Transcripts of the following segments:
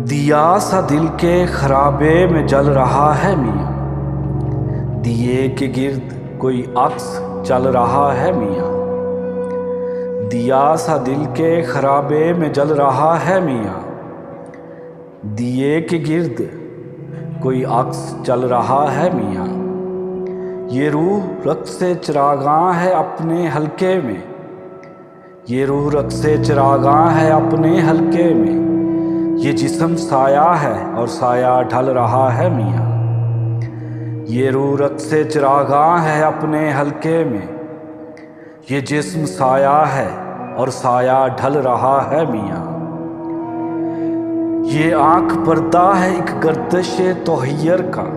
दिया सा दिल के खराबे में जल रहा है मियाँ, दिए के गिर्द कोई अक्स चल रहा है मियाँ। दिया सा दिल के खराबे में जल रहा है मियाँ, दिए के गिर्द कोई अक्स चल रहा है मियाँ। ये रूह रक्त से चिरागां है अपने हल्के में, ये रूह रक्त से चिरागां है अपने हल्के में। ये जिस्म साया है और साया ढल रहा है मियाँ, ये रूह रक्त से चिरागां है अपने हल्के में। ये जिस्म साया है और साया ढल रहा है मियाँ। ये आँख पर्दा है एक गर्दिश तोहैयर का,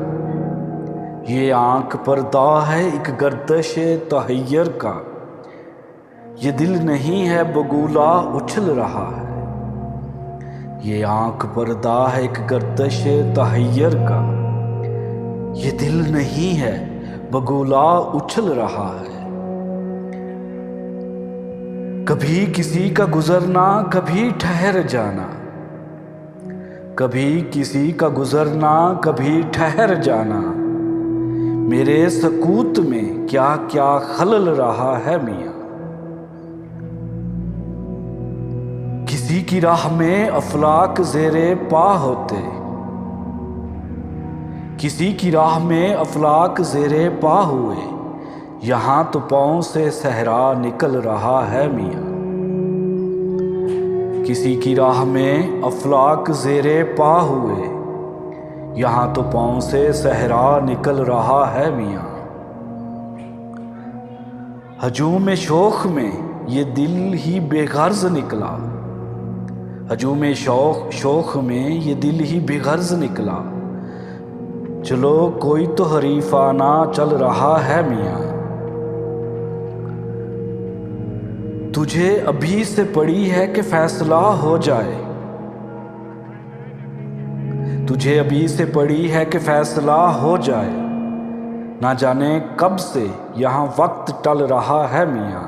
ये आँख पर्दा है एक गर्दिश तोहैयर का। ये दिल नहीं है बगुला उछल रहा है, ये आँख पर्दा है एक गर्दिश तोहैयर का। ये दिल नहीं है बगुला उछल रहा है। कभी किसी का गुजरना कभी ठहर जाना, कभी किसी का गुजरना कभी ठहर जाना। मेरे सकूत में क्या क्या खलल रहा है मियाँ। किसी की राह में अफलाक ज़ेरे पा होते, किसी की राह में अफलाक ज़ेरे पा हुए। यहाँ तो पाँव से सहरा निकल रहा है मियाँ। किसी की राह में अफलाक ज़ेरे पा हुए, यहाँ तो पाँव से सहरा निकल रहा है मियाँ। हजूम शौक़ में ये दिल ही बेगर्ज निकला, हजूम शौक़ में ये दिल ही बेगर्ज निकला। चलो कोई तो हरीफाना चल रहा है मियाँ। तुझे अभी से पड़ी है कि फैसला हो जाए, तुझे अभी से पड़ी है कि फैसला हो जाए। ना जाने कब से यहाँ वक्त टल रहा है मियाँ।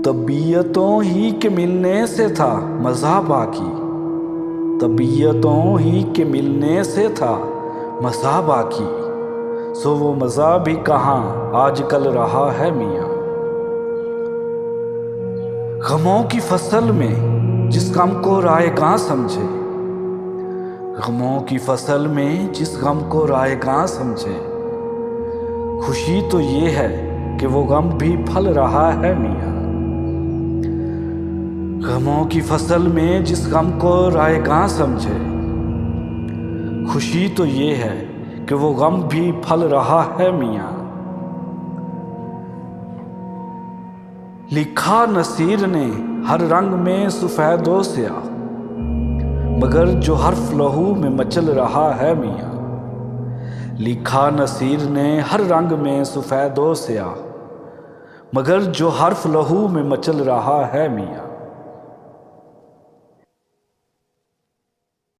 तबीयतों ही के मिलने से था मज़ा बाकी, तबीयतों ही के मिलने से था मज़ा बाकी। सो वो मज़ा भी कहाँ आजकल रहा है मियाँ। गमों की फसल में जिस गम को रायगां समझे, गमों की फसल में जिस गम को रायगां समझे। खुशी तो ये है कि वो गम भी फल रहा है मियाँ। गमों की फसल में जिस गम को रायगां समझे। खुशी तो ये है कि वो गम भी फल रहा है मियाँ। लिखा नसीर ने हर रंग में सफेदों स्या, मगर जो हर्फ लहू में मचल रहा है मियाँ। लिखा नसीर ने हर रंग में सफेदों स्या, मगर जो हर्फ लहू में मचल रहा है मियाँ।